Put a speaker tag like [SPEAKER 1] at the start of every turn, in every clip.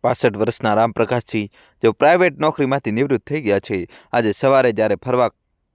[SPEAKER 1] 65 વર્ષના રામપ્રકાશજી જેઓ પ્રાઇવેટ નોકરીમાંથી નિવૃત્ત થઈ ગયા છે, આજે સવારે જ્યારે ફરવા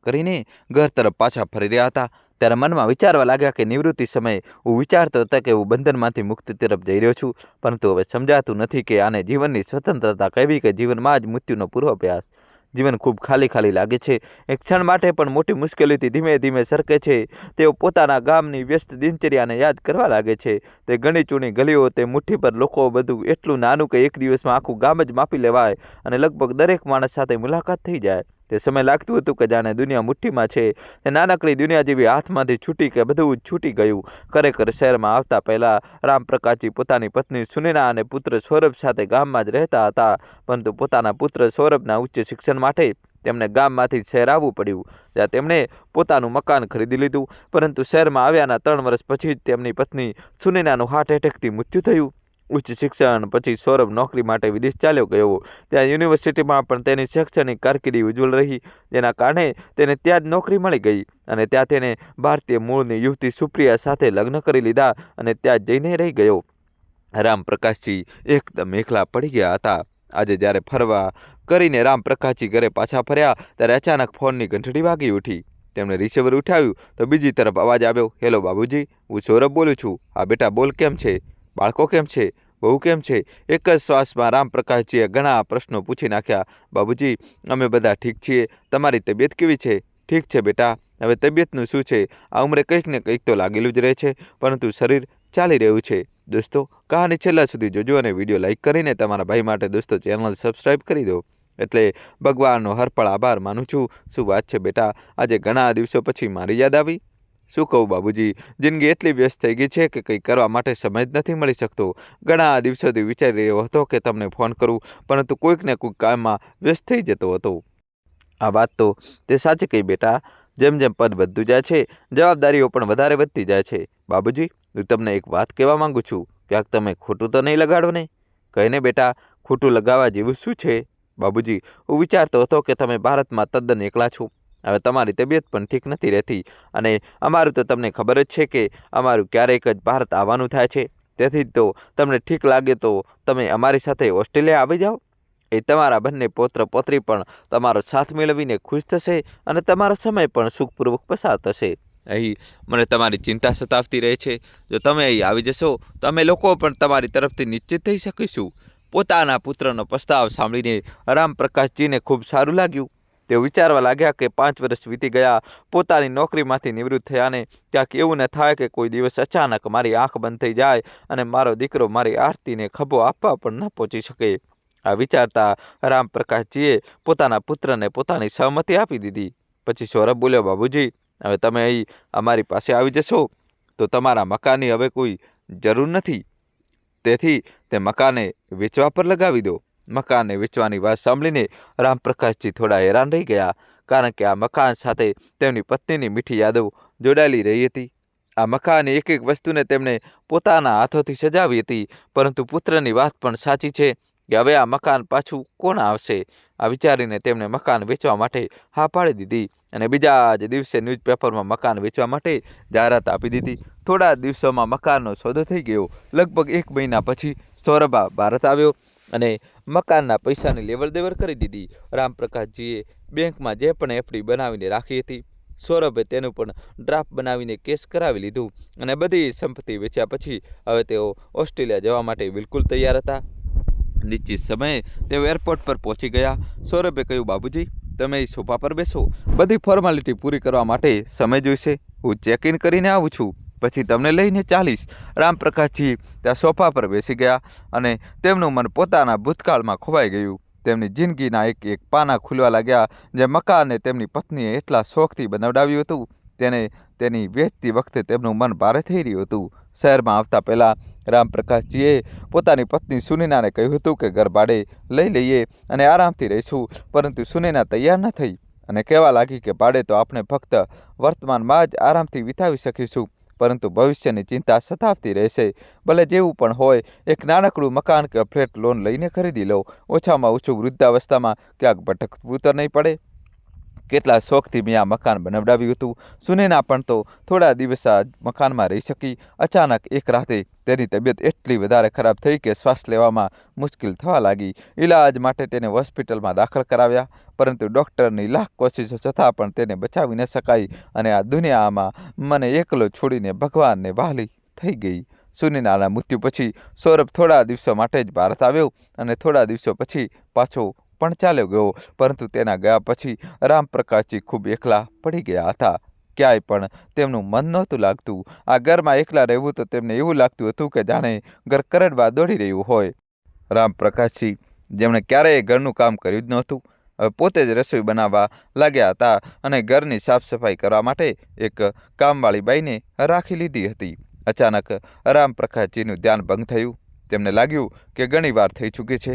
[SPEAKER 1] કરીને ઘર તરફ પાછા ફરી રહ્યા હતા ત્યારે મનમાં વિચારવા લાગ્યા કે નિવૃત્તિ સમયે હું વિચારતો હતો કે હું બંધનમાંથી મુક્તિ તરફ જઈ રહ્યો છું, પરંતુ હવે સમજાતું નથી કે આને જીવનની સ્વતંત્રતા કહેવી કે જીવનમાં જ મૃત્યુનો પૂર્વાભ્યાસ। જીવન ખૂબ ખાલી ખાલી લાગે છે। એક ક્ષણ માટે પણ મોટી મુશ્કેલીથી ધીમે ધીમે સરકે છે। તેઓ પોતાના ગામની વ્યસ્ત દિનચર્યાને યાદ કરવા લાગે છે। તે ગણી ચૂની ગલીઓ, તે મુઠ્ઠી પર લોકો, બધું એટલું નાનું કે એક દિવસમાં આખું ગામ જ માપી લેવાય અને લગભગ દરેક માણસ સાથે મુલાકાત થઈ જાય। તે સમય લાગતું હતું કે જાણે દુનિયા મુઠ્ઠીમાં છે। તે નાનકડી દુનિયા જેવી હાથમાંથી છૂટી કે બધું જ છૂટી ગયું। ખરેખર શહેરમાં આવતા પહેલા રામપ્રકાશજી પોતાની પત્ની સુનૈના અને પુત્ર સૌરભ સાથે ગામમાં જ રહેતા હતા, પરંતુ પોતાના પુત્ર સૌરભના ઉચ્ચ શિક્ષણ માટે તેમને ગામમાંથી શહેર આવવું પડ્યું, જ્યાં તેમણે પોતાનું મકાન ખરીદી લીધું। પરંતુ શહેરમાં આવ્યાના 3 વર્ષ પછી જ તેમની પત્ની સુનૈનાનું હાર્ટ એટેકથી મૃત્યુ થયું। ઉચ્ચ શિક્ષણ પછી સૌરભ નોકરી માટે વિદેશ ચાલ્યો ગયો। ત્યાં યુનિવર્સિટીમાં પણ તેની શૈક્ષણિક કારકિર્દી ઉજ્જવળ રહી, જેના કારણે તેને ત્યાં જ નોકરી મળી ગઈ અને ત્યાં તેને ભારતીય મૂળની યુવતી સુપ્રિયા સાથે લગ્ન કરી લીધા અને ત્યાં જ જઈને રહી ગયો। રામપ્રકાશજી એકદમ એકલા પડી ગયા હતા। આજે જ્યારે ફરવા કરીને રામપ્રકાશજી ઘરે પાછા ફર્યા ત્યારે અચાનક ફોનની ઘંટડી વાગી ઉઠી। તેમણે રિસીવર ઉઠાવ્યું તો બીજી તરફ અવાજ આવ્યો, હેલો બાબુજી, હું સૌરભ બોલું છું। હા બેટા બોલ, કેમ છે? બાળકો કેમ છે? બહુ કેમ છે? એક જ શ્વાસમાં રામપ્રકાશજીએ ઘણા પ્રશ્નો પૂછી નાખ્યા। બાબુજી, અમે બધા ઠીક છીએ, તમારી તબિયત કેવી છે? ઠીક છે બેટા, હવે તબિયતનું શું છે? આ ઉંમરે કંઈક ને કંઈક તો લાગેલું જ રહે છે, પરંતુ શરીર ચાલી રહ્યું છે। દોસ્તો, કહાની છેલ્લા સુધી જોજો અને વિડીયો લાઇક કરીને તમારા ભાઈ માટે દોસ્તો ચેનલ સબસ્ક્રાઈબ કરી દો। એટલે ભગવાનનો હરપળ આભાર માનું છું। શું વાત છે બેટા, આજે ઘણા દિવસો પછી મારી યાદ આવી? શું કહું બાબુજી, જિંદગી એટલી વ્યસ્ત થઈ ગઈ છે કે કંઈ કરવા માટે સમય જ નથી મળી શકતો। ઘણા દિવસોથી વિચારી રહ્યો હતો કે તમને ફોન કરું, પરંતુ કોઈક ને કોઈક કામમાં વ્યસ્ત થઈ જતો હતો। આ વાત તો તે સાચી કહી બેટા, જેમ જેમ પદ વધતું જાય છે, જવાબદારીઓ પણ વધારે વધતી જાય છે। બાબુજી, હું તમને એક વાત કહેવા માંગુ છું, ક્યાંક તમે ખોટું તો નહીં લગાડો ને? કહીને બેટા, ખોટું લગાવવા જેવું શું છે? બાબુજી, હું વિચારતો હતો કે તમે ભારતમાં તદ્દન એકલા છો। હવે તમારી તબિયત પણ ઠીક નથી રહેતી અને અમારું તો તમને ખબર જ છે કે અમારું ક્યારેક જ ભારત આવવાનું થાય છે। તેથી જ તો તમને ઠીક લાગે તો તમે અમારી સાથે ઓસ્ટ્રેલિયા આવી જાઓ। એ તમારા બંને પૌત્ર પૌત્રી પણ તમારો સાથ મેળવીને ખુશ થશે અને તમારો સમય પણ સુખપૂર્વક પસાર થશે। અહીં મને તમારી ચિંતા સતાવતી રહે છે। જો તમે અહીં આવી જશો તો અમે લોકો પણ તમારી તરફથી નિશ્ચિત થઈ શકીશું। પોતાના પુત્રનો પ્રસ્તાવ સાંભળીને રામપ્રકાશજીને ખૂબ સારું લાગ્યું। તેઓ વિચારવા લાગ્યા કે 5 વર્ષ વીતી ગયા, પોતાની નોકરીમાંથી નિવૃત્ત થયાને ક્યાંક એવું ન થાય કે કોઈ દિવસ અચાનક મારી આંખ બંધ થઈ જાય અને મારો દીકરો મારી આરતીને ખભો આપવા પણ ન પહોંચી શકે। આ વિચારતા રામપ્રકાશજીએ પોતાના પુત્રને પોતાની સહમતિ આપી દીધી। પછી સૌરભ બોલ્યો, બાબુજી, હવે તમે અહીં અમારી પાસે આવી જશો તો તમારા મકાનની હવે કોઈ જરૂર નથી, તેથી તે મકાને વેચવા પર લગાવી દો। મકાનને વેચવાની વાત સાંભળીને રામપ્રકાશજી થોડા હેરાન રહી ગયા, કારણ કે આ મકાન સાથે તેમની પત્નીની મીઠી યાદો જોડાયેલી રહી હતી। આ મકાનની એક એક વસ્તુને તેમણે પોતાના હાથોથી સજાવી હતી, પરંતુ પુત્રની વાત પણ સાચી છે કે હવે આ મકાન પાછું કોણ આવશે? આ વિચારીને તેમણે મકાન વેચવા માટે હા પાડી દીધી અને બીજા જ દિવસે ન્યૂઝપેપરમાં મકાન વેચવા માટે જાહેરાત આપી દીધી। થોડા દિવસોમાં મકાનનો સોદો થઈ ગયો। લગભગ 1 મહિના પછી સૌરભ ભારત આવ્યો અને મકાનના પૈસાની લેવડ દેવડ કરી દીધી। રામપ્રકાશજીએ બેંકમાં જે પણ એફડી બનાવીને રાખી હતી, સૌરભે તેનું પણ ડ્રાફ્ટ બનાવીને કેશ કરાવી લીધું અને બધી સંપત્તિ વેચ્યા પછી હવે તેઓ ઓસ્ટ્રેલિયા જવા માટે બિલકુલ તૈયાર હતા। નિશ્ચિત સમયે તેઓ એરપોર્ટ પર પહોંચી ગયા। સૌરભે કહ્યું, બાબુજી, તમે અહીં સોફા પર બેસો, બધી ફોર્માલિટી પૂરી કરવા માટે સમય જોઈશે। હું ચેક ઇન કરીને આવું છું, પછી તમને લઈને ચાલીશ। રામપ્રકાશજી ત્યાં સોફા પર બેસી ગયા અને તેમનું મન પોતાના ભૂતકાળમાં ખોવાઈ ગયું। તેમની જિંદગીના એક એક પાના ખુલવા લાગ્યા। જે મકાનને તેમની પત્નીએ એટલા શોખથી બનાવડાવ્યું હતું, તેને તેની વેચતી વખતે તેમનું મન ભારે થઈ રહ્યું હતું। શહેરમાં આવતા પહેલા રામપ્રકાશજીએ પોતાની પત્ની સુનૈનાને કહ્યું હતું કે ઘર ભાડે લઈ લઈએ અને આરામથી રહીશું, પરંતુ સુનૈના તૈયાર ન થઈ અને કહેવા લાગી કે ભાડે તો આપણે ફક્ત વર્તમાનમાં જ આરામથી વિતાવી શકીશું, પરંતુ ભવિષ્યની ચિંતા સતાવતી રહેશે। ભલે જેવું પણ હોય, એક નાનકડું મકાન કે ફ્લેટ લોન લઈને ખરીદી લો, ઓછામાં ઓછું વૃદ્ધાવસ્થામાં ક્યાંક ભટકવું તો નહીં પડે। કેટલા શોખથી મેં આ મકાન બનાવડાવ્યું હતું. સુનૈના પણ તો થોડા દિવસ આ મકાનમાં રહી શકી. અચાનક એક રાતે તેની તબિયત એટલી વધારે ખરાબ થઈ કે શ્વાસ લેવામાં મુશ્કેલ થવા લાગી. ઈલાજ માટે તેને હોસ્પિટલમાં દાખલ કરાવ્યા, પરંતુ ડૉક્ટરની લાખ કોશિશો છતાં પણ તેને બચાવી ન શકાઈ અને આ દુનિયામાં મને એકલો છોડીને ભગવાનને વહાલી થઈ ગઈ. સુનૈનાના મૃત્યુ પછી સૌરભ થોડા દિવસો માટે જ ભારત આવ્યો અને થોડા દિવસો પછી પાછો પણ ચાલ્યો ગયો. પરંતુ તેના ગયા પછી રામપ્રકાશજી ખૂબ એકલા પડી ગયા હતા. ક્યાંય પણ તેમનું મન નહોતું લાગતું. આ ઘરમાં એકલા રહેવું તો તેમને એવું લાગતું હતું કે જાણે ઘર કરડવા દોડી રહ્યું હોય. રામપ્રકાશજી, જેમણે ક્યારેય ઘરનું કામ કર્યું જ નહોતું, હવે પોતે જ રસોઈ બનાવવા લાગ્યા હતા અને ઘરની સાફ સફાઈ કરવા માટે એક કામવાળી બાઈને રાખી લીધી હતી. અચાનક રામપ્રકાશજીનું ધ્યાન ભંગ થયું. તેમને લાગ્યું કે ઘણી વાર થઈ ચૂકી છે.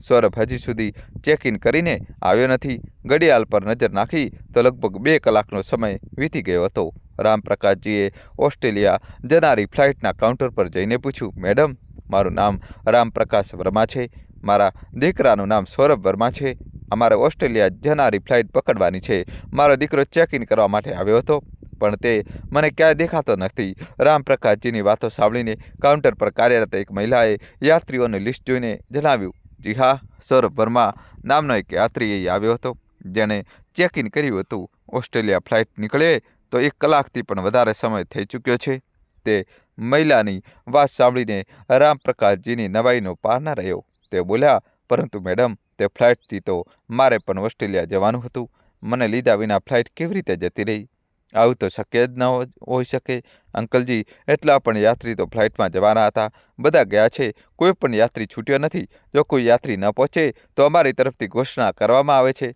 [SPEAKER 1] સૌરભ હજી સુધી ચેક ઇન કરીને આવ્યો નથી. ઘડિયાળ પર નજર નાખી તો લગભગ 2 કલાકનો સમય વીતી ગયો હતો. રામપ્રકાશજીએ ઓસ્ટ્રેલિયા જનારી ફ્લાઇટના કાઉન્ટર પર જઈને પૂછ્યું, મેડમ, મારું નામ રામપ્રકાશ વર્મા છે. મારા દીકરાનું નામ સૌરભ વર્મા છે. અમારે ઓસ્ટ્રેલિયા જનારી ફ્લાઇટ પકડવાની છે. મારો દીકરો ચેક ઇન કરવા માટે આવ્યો હતો, પણ તે મને ક્યાંય દેખાતો નથી. રામપ્રકાશજીની વાતો સાંભળીને કાઉન્ટર પર કાર્યરત એક મહિલાએ યાત્રીઓની લિસ્ટ જોઈને જણાવ્યું, જી હા, સૌરભ વર્મા નામનો એક યાત્રી અહીં આવ્યો હતો, જેણે ચેક ઇન કર્યું હતું. ઓસ્ટ્રેલિયા ફ્લાઇટ નીકળે તો 1 કલાકથી પણ વધારે સમય થઈ ચૂક્યો છે. તે મહિલાની વાત સાંભળીને રામપ્રકાશજીની નવાઈનો પાર ન રહ્યો. તે બોલ્યા, પરંતુ મેડમ, તે ફ્લાઇટથી તો મારે પણ ઓસ્ટ્રેલિયા જવાનું હતું. મને લીધા વિના ફ્લાઇટ કેવી રીતે જતી રહી? આવું તો શક્ય જ ન હોઈ શકે. અંકલજી, એટલા પણ યાત્રી તો ફ્લાઇટમાં જવાના હતા. બધા ગયા છે, કોઈ પણ યાત્રી છૂટ્યો નથી. જો કોઈ યાત્રી ન પહોંચે તો અમારી તરફથી ઘોષણા કરવામાં આવે છે.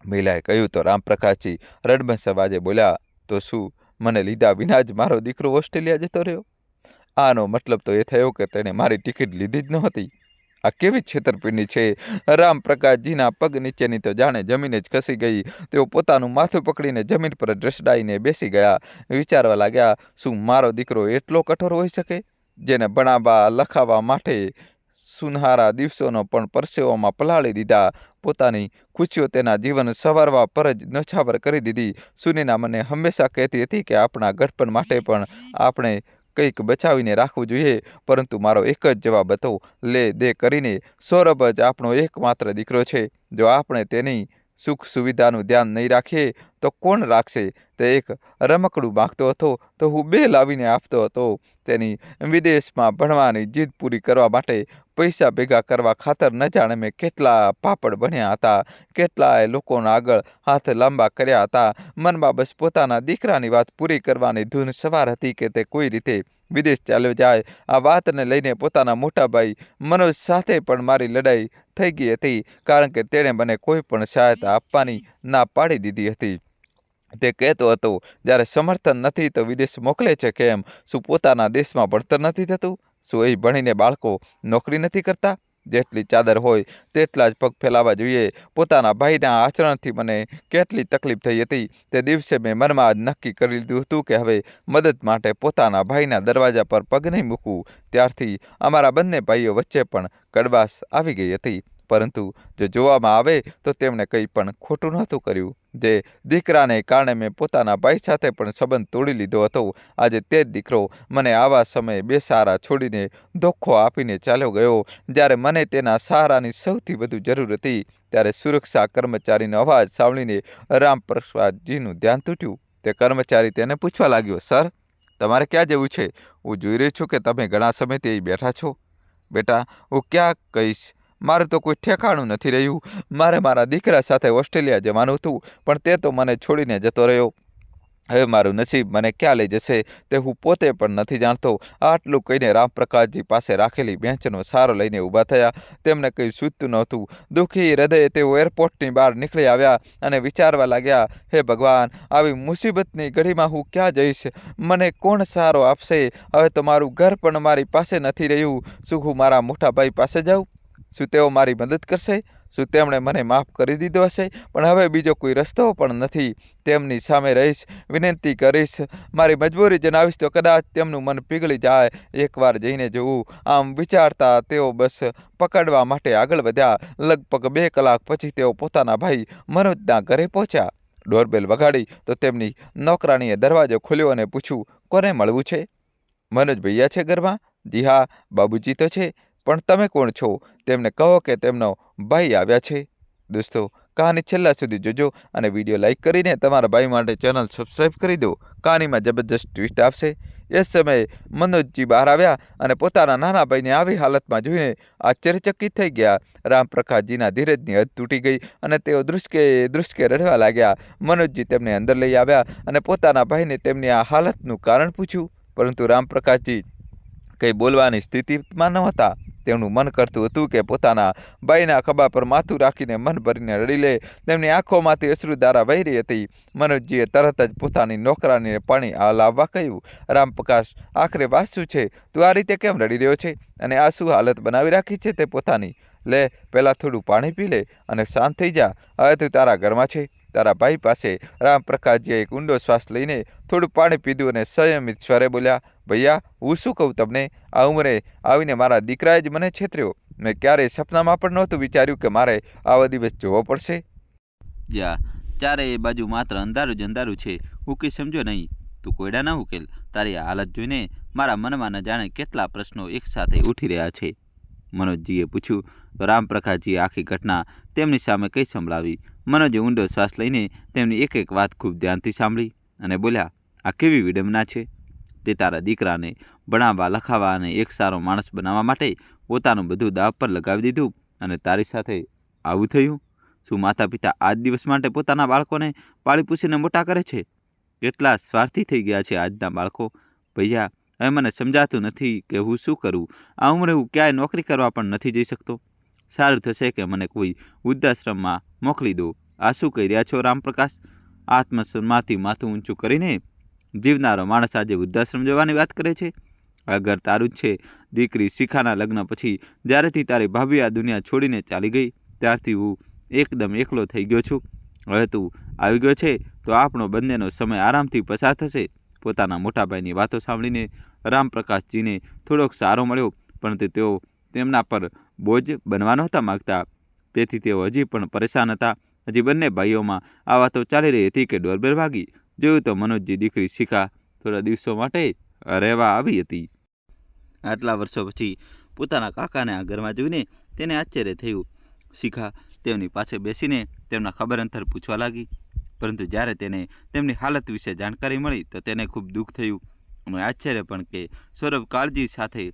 [SPEAKER 1] મહિલાએ કહ્યું તો રામપ્રકાશજી રડમસ અવાજે બોલ્યા, તો શું મને લીધા વિના જ મારો દીકરો ઓસ્ટ્રેલિયા જતો રહ્યો? આનો મતલબ તો એ થયો કે તેણે મારી ટિકિટ લીધી જ નહોતી. આ કેવી છેતરપિંડી છે! રામપ્રકાશજીના પગ નીચેની તો જાણે જમીન જ ખસી ગઈ. તેઓ પોતાનું માથું પકડીને જમીન પર ઢસડાઈને બેસી ગયા. વિચારવા લાગ્યા, શું મારો દીકરો એટલો કઠોર હોઈ શકે, જેને ભણાવવા લખાવવા માટે સુનહારા દિવસોનો પણ પરસેવામાં પલાળી દીધા, પોતાની ખુશીઓ તેના જીવન સંવારવા પર જ ન્યોછાવર કરી દીધી. સુનૈના મને હંમેશા કહેતી હતી કે આપણા ગઢપણ માટે પણ આપણે કંઈક બચાવીને રાખવું જોઈએ, પરંતુ મારો એક જ જવાબ હતો, લે દે કરીને. સૌરભ જ આપણો એકમાત્ર દીકરો છે. જો આપણે તેની સુખ સુવિધાનું ધ્યાન નહીં રાખીએ તો કોણ રાખશે? તે એક રમકડું માંગતો હતો તો હું 2 લાવીને આપતો હતો. તેની વિદેશમાં ભણવાની જીદ પૂરી કરવા માટે પૈસા ભેગા કરવા ખાતર ન જાણે મેં કેટલા પાપડ બન્યા હતા, કેટલાય લોકોના આગળ હાથ લાંબા કર્યા હતા. મનમાં બસ પોતાના દીકરાની વાત પૂરી કરવાની ધૂન સવાર હતી કે તે કોઈ રીતે વિદેશ ચાલ્યો જાય. આ વાતને લઈને પોતાના મોટા ભાઈ મનોજ સાથે પણ મારી લડાઈ થઈ ગઈ હતી, કારણ કે તેણે મને કોઈ પણ સહાયતા આપવાની ના પાડી દીધી હતી. તે કહેતો હતો, જ્યારે સમર્થન નથી તો વિદેશ મોકલે છે કેમ? શું પોતાના દેશમાં ભણતર નથી થતું? શું અહીં ભણીને બાળકો નોકરી નથી કરતા? જેટલી ચાદર હોય તેટલા જ પગ ફેલાવા જોઈએ. પોતાના ભાઈના આચરણથી મને કેટલી તકલીફ થઈ હતી. તે દિવસે મેં મનમાં જ નક્કી કરી લીધું હતું કે હવે મદદ માટે પોતાના ભાઈના દરવાજા પર પગ નહીં મૂકું. ત્યારથી અમારા બંને ભાઈઓ વચ્ચે પણ કડવાશ આવી ગઈ હતી. પરંતુ જો જોવામાં આવે તો તેમણે કંઈ પણ ખોટું નહોતું કર્યું. જે દીકરાને કારણે મેં પોતાના ભાઈ સાથે પણ સંબંધ તોડી લીધો હતો, આજે તે જ દીકરો મને આવા સમયે બેસહારા છોડીને ધોખો આપીને ચાલ્યો ગયો. જ્યારે મને તેના સહારાની સૌથી વધુ જરૂર હતી, ત્યારે સુરક્ષા કર્મચારીનો અવાજ સાંભળીને રામપ્રકાશજીનું ધ્યાન તૂટ્યું. તે કર્મચારી તેને પૂછવા લાગ્યો, સર, તમારે ક્યાં જવું છે? હું જોઈ રહ્યો છું કે તમે ઘણા સમયથી અહીં બેઠા છો. બેટા, હું ક્યાં કહીશ? મારું તો કોઈ ઠેકાણું નથી રહ્યું. મારે મારા દીકરા સાથે ઓસ્ટ્રેલિયા જવાનું હતું, પણ તે તો મને છોડીને જતો રહ્યો. હવે મારું નસીબ મને ક્યાં લઈ જશે તે હું પોતે પણ નથી જાણતો. આટલું કહીને રામપ્રકાશજી પાસે રાખેલી બેન્ચનો સહારો લઈને ઊભા થયા. તેમને કંઈ સૂઝતું નહોતું. દુઃખી હૃદયે તેઓ એરપોર્ટની બહાર નીકળી આવ્યા અને વિચારવા લાગ્યા, હે ભગવાન, આવી મુસીબતની ઘડીમાં હું ક્યાં જઈશ? મને કોણ સહારો આપશે? હવે તો મારું ઘર પણ મારી પાસે નથી રહ્યું. શું હું મારા મોટા ભાઈ પાસે જાઉં? શું તેઓ મારી મદદ કરશે? શું તેમણે મને માફ કરી દીધો હશે? પણ હવે બીજો કોઈ રસ્તો પણ નથી. તેમની સામે રહીશ, વિનંતી કરીશ, મારી મજબૂરી જણાવીશ તો કદાચ તેમનું મન પીગળી જાય. એકવાર જઈને જોવું. આમ વિચારતા તેઓ બસ પકડવા માટે આગળ વધ્યા. લગભગ 2 કલાક પછી તેઓ પોતાના ભાઈ મનોજના ઘરે પહોંચ્યા. ડોરબેલ વગાડી તો તેમની નોકરાણીએ દરવાજો ખોલ્યો અને પૂછ્યું, કોને મળવું છે? મનોજ ભૈયા છે ઘરમાં? જી હા, બાબુજી તો છે, પણ તમે કોણ છો? તેમને કહો કે તેમનો ભાઈ આવ્યા છે. દોસ્તો, કહાની છેલ્લા સુધી જોજો અને વિડીયો લાઈક કરીને તમારા ભાઈ માટે ચેનલ સબસ્ક્રાઈબ કરી દો. કહાનીમાં જબરજસ્ત ટ્વિસ્ટ આવશે. એ સમયે મનોજજી બહાર આવ્યા અને પોતાના નાના ભાઈને આવી હાલતમાં જોઈને આશ્ચર્યચકિત થઈ ગયા. રામપ્રકાશજીના ધીરજની હદ તૂટી ગઈ અને તેઓ ધ્રુસકે રડવા લાગ્યા. મનોજજી તેમને અંદર લઈ આવ્યા અને પોતાના ભાઈને તેમની આ હાલતનું કારણ પૂછ્યું, પરંતુ રામપ્રકાશજી કંઈ બોલવાની સ્થિતિમાં નહોતા. તેમનું મન કરતું હતું કે પોતાના ભાઈના ખભા પર માથું રાખીને મન ભરીને રડી લે. તેમની આંખોમાંથી અશ્રુધારા વહી રહી હતી. મનોજજીએ તરત જ પોતાની નોકરાણીને પાણી લાવવા કહ્યું. રામપ્રકાશ, આખરે વાત શું છે? તું આ રીતે કેમ રડી રહ્યો છે અને આ શું હાલત બનાવી રાખી છે તે પોતાની? લે, પહેલાં થોડું પાણી પી લે અને શાંત થઈ જા. હવે તું તારા ઘરમાં છે, તારા ભાઈ પાસે. રામપ્રકાશજીએ એક ઊંડો શ્વાસ લઈને થોડું પાણી પીધું અને સંયમિત સ્વરે બોલ્યા, ભૈયા, હું શું કહું તમને? આ ઉંમરે આવીને મારા દીકરાએ જ મને છેતર્યો. મેં ક્યારેય સપનામાં પણ નહોતું વિચાર્યું કે મારે આવો દિવસ જોવો પડશે.
[SPEAKER 2] જ્યાં ચારે એ બાજુ માત્ર અંધારું જ અંધારું છે. ઉકી સમજો નહીં, તું કોયડા ન ઉકેલ. તારી આ હાલત જોઈને મારા મનમાં ન જાણે કેટલા પ્રશ્નો એકસાથે ઉઠી રહ્યા છે. મનોજજીએ પૂછ્યું તો રામપ્રકાશજીએ આખી ઘટના તેમની સામે કઈ સંભળાવી. મનોજે ઊંડો શ્વાસ લઈને તેમની એક એક વાત ખૂબ ધ્યાનથી સાંભળી અને બોલ્યા, આ કેવી વિડંબના છે! તે તારા દીકરાને ભણાવવા, લખાવવા અને એક સારો માણસ બનાવવા માટે પોતાનું બધું દાવ પર લગાવી દીધું અને તારી સાથે આવું થયું. શું માતા પિતા આજ દિવસ માટે પોતાના બાળકોને પાળી પૂછીને મોટા કરે છે? કેટલા સ્વાર્થી થઈ ગયા છે આજના બાળકો! ભૈયા, હવે મને સમજાતું નથી કે હું શું કરું. આ ઉંમરે હું ક્યાંય નોકરી કરવા પણ નથી જઈ શકતો. સારું થશે કે મને કોઈ વૃદ્ધાશ્રમમાં મોકલી દો. આ શું કહી રહ્યા છો રામપ્રકાશ? આત્મસન્માનથી માથું ઊંચું કરીને જીવનારો માણસ આજે વૃદ્ધાશ્રમ જવાની વાત કરે છે? આ ઘર તારું જ છે. દીકરી શિખાના લગ્ન પછી જ્યારેથી તારી ભાભી આ દુનિયા છોડીને ચાલી ગઈ ત્યારથી હું એકદમ એકલો થઈ ગયો છું. હવે તું આવી ગયો છે તો આપણો બંનેનો સમય આરામથી પસાર થશે. પોતાના મોટા ભાઈની વાતો સાંભળીને રામપ્રકાશજીને થોડોક સહારો મળ્યો, પરંતુ તેઓ તેમના પર બોજ બનવા નહોતા માગતા. તેથી તેઓ હજી પણ પરેશાન હતા. હજી બંને ભાઈઓમાં આ વાતો ચાલી રહી હતી કે ડોરબેલ વાગી. જોયું તો મનોજજી દીકરી શિખા થોડા દિવસો માટે રહેવા આવી હતી. આટલા વર્ષો પછી પોતાના કાકાને આ ઘરમાં જોઈને તેને આશ્ચર્ય થયું. શિખા તેમની પાસે બેસીને તેમના ખબર અંતર પૂછવા લાગી, પરંતુ જ્યારે તેને તેમની હાલત વિશે જાણકારી મળી તો તેને ખૂબ દુઃખ થયું અને આશ્ચર્ય પણ કે સૌરભ કાળજી સાથે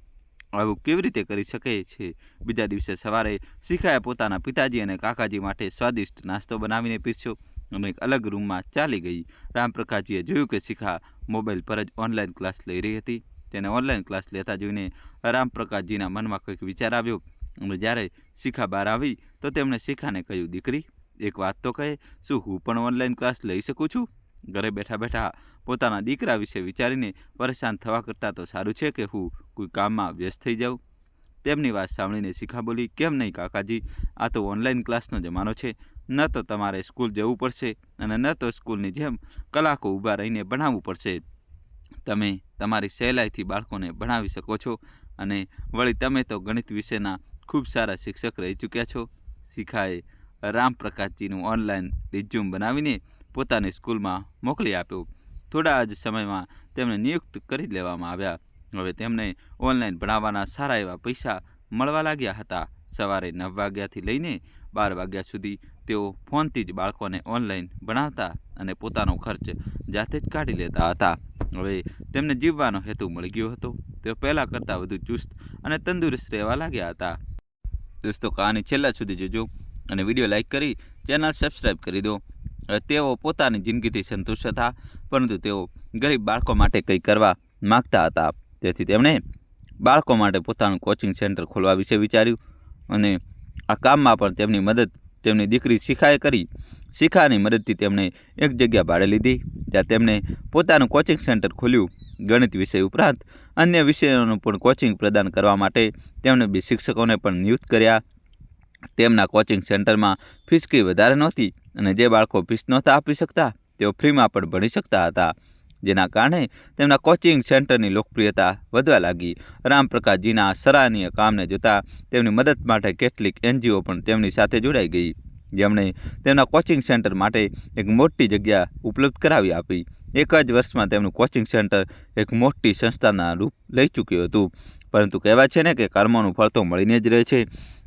[SPEAKER 2] આવું કેવી રીતે કરી શકે છે. બીજા દિવસે સવારે શિખાએ પોતાના પિતાજી અને કાકાજી માટે સ્વાદિષ્ટ નાસ્તો બનાવીને પીરસ્યો અને એક અલગ રૂમમાં ચાલી ગઈ. રામપ્રકાશજીએ જોયું કે શિખા મોબાઈલ પર જ ઓનલાઈન ક્લાસ લઈ રહી હતી. તેને ઓનલાઈન ક્લાસ લેતા જોઈને રામપ્રકાશજીના મનમાં કંઈક વિચાર આવ્યો અને જ્યારે શિખા બહાર આવી તો તેમણે શિખાને કહ્યું, દીકરી, એક વાત તો કહે, શું હું પણ ઓનલાઈન ક્લાસ લઈ શકું છું? ઘરે બેઠા બેઠા પોતાના દીકરા વિશે વિચારીને પરેશાન થવા કરતાં તો સારું છે કે હું કોઈ કામમાં વ્યસ્ત થઈ જાઉં. તેમની વાત સાંભળીને શિખા બોલી, કેમ નહીં કાકાજી, આ તો ઓનલાઈન ક્લાસનો જમાનો છે. ન તો તમારે સ્કૂલ જવું પડશે અને ન તો સ્કૂલની જેમ કલાકો ઊભા રહીને ભણાવવું પડશે. તમે તમારી સહેલાઈથી બાળકોને ભણાવી શકો છો અને વળી તમે તો ગણિત વિશેના ખૂબ સારા શિક્ષક રહી ચૂક્યા છો. શિખાએ રામપ્રકાશજીનું ઓનલાઈન રિઝ્યુમ બનાવીને પોતાની સ્કૂલમાં મોકલી આપ્યો. થોડા જ સમયમાં તેમને નિયુક્ત કરી લેવામાં આવ્યા. હવે તેમને ઓનલાઈન ભણાવવાના સારા એવા પૈસા મળવા લાગ્યા હતા. સવારે 9 વાગ્યાથી લઈને 12 વાગ્યા સુધી તેઓ ફોનથી જ બાળકોને ઓનલાઈન ભણાવતા અને પોતાનો ખર્ચ જાતે જ કાઢી લેતા હતા. હવે તેમને જીવવાનો હેતુ મળી ગયો હતો. તેઓ પહેલાં કરતાં વધુ ચુસ્ત અને તંદુરસ્ત રહેવા લાગ્યા હતા. દોસ્તો, કહાની છેલ્લા સુધી જોજો અને વિડીયો લાઈક કરી ચેનલ સબસ્ક્રાઈબ કરી દો. તેઓ પોતાની જિંદગીથી સંતુષ્ટ હતા, પરંતુ તેઓ ગરીબ બાળકો માટે કંઈ કરવા માગતા હતા. તેથી તેમણે બાળકો માટે પોતાનું કોચિંગ સેન્ટર ખોલવા વિશે વિચાર્યું અને આ કામમાં પણ તેમની મદદ તેમની દીકરી શિખાએ કરી. શિખાની મદદથી તેમણે એક જગ્યા ભાડે લીધી જ્યાં તેમણે પોતાનું કોચિંગ સેન્ટર ખોલ્યું. ગણિત વિષય ઉપરાંત અન્ય વિષયોનું પણ કોચિંગ પ્રદાન કરવા માટે તેમણે 2 શિક્ષકોને પણ નિયુક્ત કર્યા. તેમના કોચિંગ સેન્ટરમાં ફીસ કંઈ વધારે નહોતી અને જે બાળકો ફીસ નહોતા આપી શકતા તેઓ ફ્રીમાં પણ ભણી શકતા હતા, જેના કારણે તેમના કોચિંગ સેન્ટરની લોકપ્રિયતા વધવા લાગી. રામપ્રકાશજીના સરાહનીય કામને જોતા તેમની મદદ માટે કેટલીક NGO પણ તેમની સાથે જોડાઈ ગઈ. જેમણે તેમના કોચિંગ સેન્ટર માટે એક મોટી જગ્યા ઉપલબ્ધ કરાવી આપી. એક જ વર્ષમાં તેમનું કોચિંગ સેન્ટર એક મોટી સંસ્થાના રૂપ લઈ ચૂક્યું હતું. પરંતુ કહેવાય છે ને કે કર્મોનું ફળ તો મળીને જ રહે છે.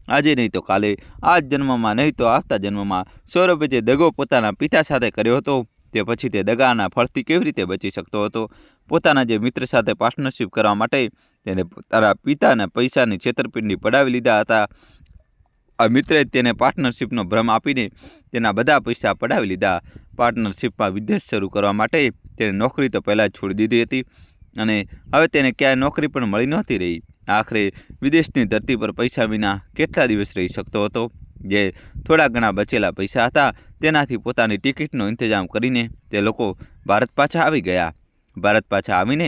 [SPEAKER 2] આજે નહીં તો કાલે, આ જ જન્મમાં નહીં તો આવતા જન્મમાં સૌરભે જે દગો પોતાના પિતા સાથે કર્યો હતો તે પછી તે દગાના ફળથી કેવી રીતે બચી શકતો હતો? પોતાના જે મિત્ર સાથે પાર્ટનરશિપ કરવા માટે તેને પોતાના પિતાના પૈસાની છેતરપિંડી પડાવી લીધા હતા. આ મિત્રે તેને પાર્ટનરશિપનો ભ્રમ આપીને તેના બધા પૈસા પડાવી લીધા. પાર્ટનરશિપમાં વિદેશ શરૂ કરવા માટે તેને નોકરી તો પહેલાં જ છોડી દીધી હતી અને હવે તેને ક્યાંય નોકરી પણ મળી નહોતી રહી. આખરે વિદેશની ધરતી પર પૈસા વિના કેટલા દિવસ રહી શકતો હતો? જે થોડા ઘણા બચેલા પૈસા હતા તેનાથી પોતાની ટિકિટનો ઇંતજામ કરીને તે લોકો ભારત પાછા આવી ગયા. ભારત પાછા આવીને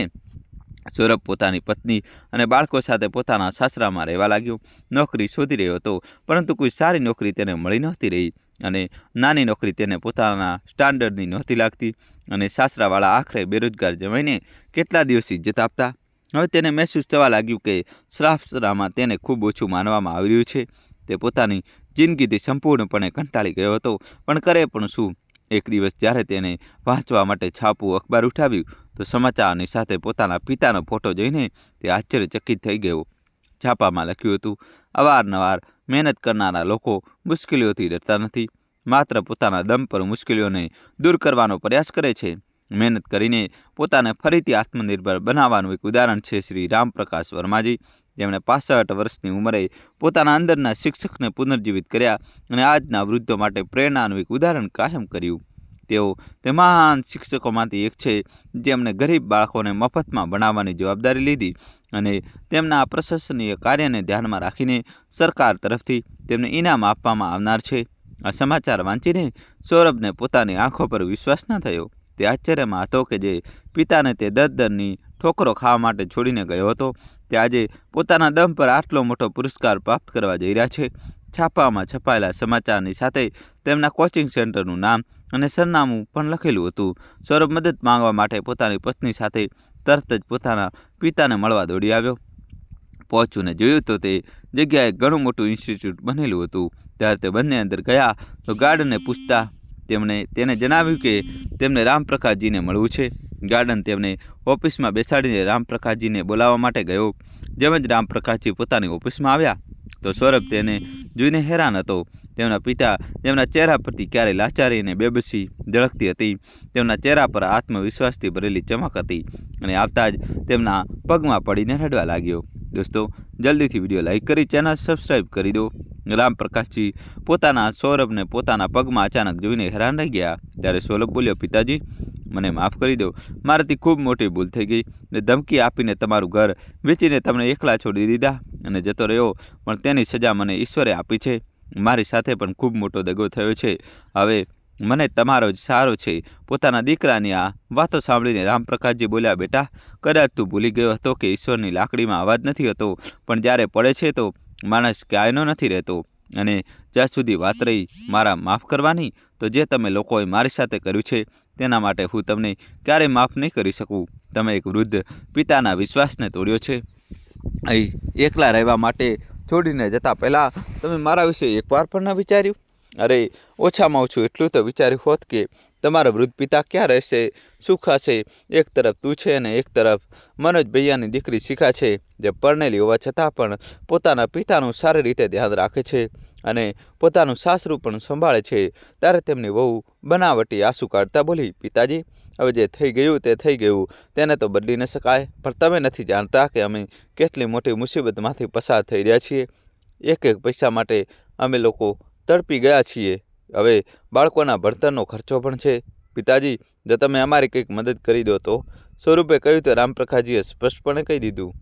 [SPEAKER 2] સૌરભ પોતાની પત્ની અને બાળકો સાથે પોતાના સાસરામાં રહેવા લાગ્યો. નોકરી શોધી રહ્યો હતો, પરંતુ કોઈ સારી નોકરી તેને મળી નહોતી રહી અને નાની નોકરી તેને પોતાના સ્ટાન્ડર્ડની નહોતી લાગતી અને સાસરાવાળા આખરે બેરોજગાર જમાઈને કેટલા દિવસ ઇજ્જત આપતા. હવે તેને મહેસૂસ થવા લાગ્યું કે સાસરામાં તેને ખૂબ ઓછું માનવામાં આવી રહ્યું છે. તે પોતાની જિંદગીથી સંપૂર્ણપણે કંટાળી ગયો હતો, પણ કરે પણ શું? એક દિવસ જ્યારે તેને વાંચવા માટે છાપું અખબાર ઉઠાવ્યું તો સમાચારની સાથે પોતાના પિતાનો ફોટો જોઈને તે આશ્ચર્યચકિત થઈ ગયો. છાપામાં લખ્યું હતું, અવારનવાર મહેનત કરનારા લોકો મુશ્કેલીઓથી ડરતા નથી, માત્ર પોતાના દમ પર મુશ્કેલીઓને દૂર કરવાનો પ્રયાસ કરે છે. મહેનત કરીને પોતાને ફરીથી આત્મનિર્ભર બનાવવાનું એક ઉદાહરણ છે શ્રી રામપ્રકાશ વર્માજી, જેમણે 65 વર્ષની ઉંમરે પોતાના અંદરના શિક્ષકને પુનર્જીવિત કર્યા અને આજના વૃદ્ધો માટે પ્રેરણાનું એક ઉદાહરણ કાયમ કર્યું. તેઓ તે મહાન શિક્ષકોમાંથી એક છે જેમણે ગરીબ બાળકોને મફતમાં ભણાવવાની જવાબદારી લીધી અને તેમના આ પ્રશંસનીય કાર્યને ધ્યાનમાં રાખીને સરકાર તરફથી તેમને ઇનામ આપવામાં આવનાર છે. આ સમાચાર વાંચીને સૌરભને પોતાની આંખો પર વિશ્વાસ ન થયો. તે આશ્ચર્યમાં હતો કે જે પિતાને તે દરની ઠોકરો ખાવા માટે છોડીને ગયો હતો તે આજે પોતાના દમ પર આટલો મોટો પુરસ્કાર પ્રાપ્ત કરવા જઈ રહ્યા છે. છાપામાં છપાયેલા સમાચારની સાથે તેમના કોચિંગ સેન્ટરનું નામ અને સરનામું પણ લખેલું હતું. સૌરભ મદદ માંગવા માટે પોતાની પત્ની સાથે તરત જ પોતાના પિતાને મળવા દોડી આવ્યો. પહોંચીને જોયું તો તે જગ્યાએ ઘણું મોટું ઇન્સ્ટિટ્યૂટ બનેલું હતું. ત્યારે તે બંને અંદર ગયા તો ગાર્ડને પૂછતા તેને જણાવ્યું કે તેમને રામપ્રકાશજીને મળવું છે. ગાર્ડન તેમને ઓફિસમાં બેસાડીને રામપ્રકાશજીને બોલાવવા માટે ગયો. જેમ જ રામપ્રકાશજી પોતાની ઓફિસમાં આવ્યા તો સૌરભ તેને જોઈને હેરાન હતો. તેમના પિતા તેમના ચહેરા પરથી ક્યારેય લાચારી અને બેબસી ઝળકતી હતી. તેમના ચહેરા પર આત્મવિશ્વાસથી ભરેલી ચમક હતી અને આવતા જ તેમના પગમાં પડીને રડવા લાગ્યો. દોસ્તો, જલ્દીથી વિડીયો લાઈક કરી ચેનલ સબસ્ક્રાઈબ કરી દો. રામપ્રકાશજી પોતાના સૌરભને પોતાના પગમાં અચાનક જોઈને હેરાન રહી ગયા. ત્યારે સૌરભ બોલ્યો, પિતાજી, મને માફ કરી દો. મારાથી ખૂબ મોટી ભૂલ થઈ ગઈ ને ધમકી આપીને તમારું ઘર વેચીને તમને એકલા છોડી દીધા અને જતો રહ્યો, પણ તેની સજા મને ઈશ્વરે આપી છે. મારી સાથે પણ ખૂબ મોટો દગો થયો છે. હવે મને તમારો જ સહારો છે. પોતાના દીકરાની આ વાતો સાંભળીને રામપ્રકાશજી બોલ્યા, બેટા, કદાચ તું ભૂલી ગયો હતો કે ઈશ્વરની લાકડીમાં અવાજ નથી હોતો, પણ જ્યારે પડે છે તો માણસ ક્યાંયનો નથી રહેતો. અને જ્યાં સુધી વાત રહી મારા માફ કરવાની, તો જે તમે લોકોએ મારી સાથે કર્યું છે તેના માટે હું તમને ક્યારેય માફ નહીં કરી શકું. તમે એક વૃદ્ધ પિતાના વિશ્વાસને તોડ્યો છે. અહીં એકલા રહેવા માટે છોડીને જતા પહેલાં તમે મારા વિશે એકવાર પણ ન વિચાર્યું? અરે, ઓછામાં ઓછું એટલું તો વિચાર્યું હોત કે તમારા વૃદ્ધ પિતા ક્યાં રહેશે, શું ખાશે? એક તરફ તું છે અને એક તરફ મનોજ ભૈયાની દીકરી શિખા છે, જે પરણેલી હોવા છતાં પણ પોતાના પિતાનું સારી રીતે ધ્યાન રાખે છે અને પોતાનું સાસરું પણ સંભાળે છે. ત્યારે તેમની વહુ બનાવટી આંસુ કાઢતા બોલી, પિતાજી, હવે જે થઈ ગયું તે થઈ ગયું, તેને તો બદલી ન શકાય, પણ તમે નથી જાણતા કે અમે કેટલી મોટી મુસીબતમાંથી પસાર થઈ રહ્યા છીએ. એક એક પૈસા માટે અમે લોકો તડપી ગયા છીએ. હવે બાળકોના ભણતરનો ખર્ચો પણ છે. પિતાજી, જો તમે અમારી કંઈક મદદ કરી દો તો. સૌરભે કહ્યું તો રામપ્રકાશજીએ સ્પષ્ટપણે કહી દીધું,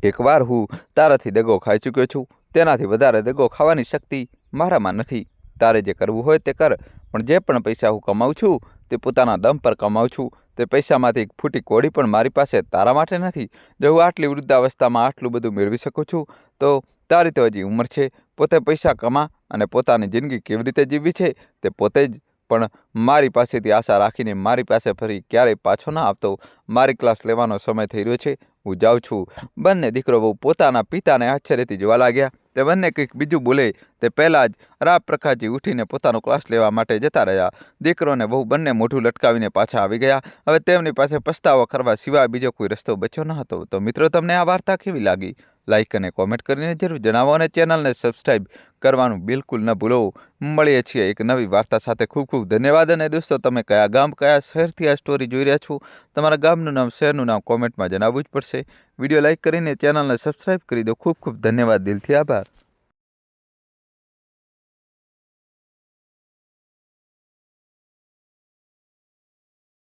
[SPEAKER 2] એકવાર હું તારાથી દગો ખાઈ ચૂક્યો છું. તેનાથી વધારે દગો ખાવાની શક્તિ મારામાં નથી. તારે જે કરવું હોય તે કર, પણ જે પણ પૈસા હું કમાઉં છું તે પોતાના દમ પર કમાઉં છું. તે પૈસામાંથી એક ફૂટી કોડી પણ મારી પાસે તારા માટે નથી. જો હું આટલી વૃદ્ધાવસ્થામાં આટલું બધું મેળવી શકું છું તો તારી તો હજી ઉંમર છે. પોતે પૈસા કમા અને પોતાની જિંદગી કેવી રીતે જીવવી છે તે પોતે જ. પણ મારી પાસેથી આશા રાખીને મારી પાસે ફરી ક્યારેય પાછો ના આવતો. મારી ક્લાસ લેવાનો સમય થઈ રહ્યો છે.
[SPEAKER 1] હું જાઉં છું. બંને દીકરો બહુ પોતાના પિતાને આશ્ચર્યથી જોવા લાગ્યા. તે બંને કંઈક બીજું બોલે તે પહેલાં જ રામપ્રકાશજી ઉઠીને પોતાનો ક્લાસ લેવા માટે જતા રહ્યા. દીકરોને બહુ બંને મોઢું લટકાવીને પાછા આવી ગયા. હવે તેમની પાસે પસ્તાવો કરવા સિવાય બીજો કોઈ રસ્તો બચ્યો ન હતો. તો મિત્રો, તમને આ વાર્તા કેવી લાગી? લાઈક અને કોમેન્ટ કરીને જરૂર જણાવો અને ચેનલને સબસ્ક્રાઈબ કરવાનું બિલકુલ ન ભૂલો. મળીએ છીએ એક નવી વાર્તા સાથે. ખૂબ ખૂબ ધન્યવાદ. અને દોસ્તો, તમે કયા ગામ કયા શહેરથી આ સ્ટોરી જોઈ રહ્યા છો? તમારા ગામનું નામ, શહેરનું નામ કોમેન્ટમાં જણાવવું જ પડશે. વિડીયો લાઈક કરીને ચેનલને સબસ્ક્રાઈબ કરી દો. ખૂબ ખૂબ ધન્યવાદ. દિલથી આભાર.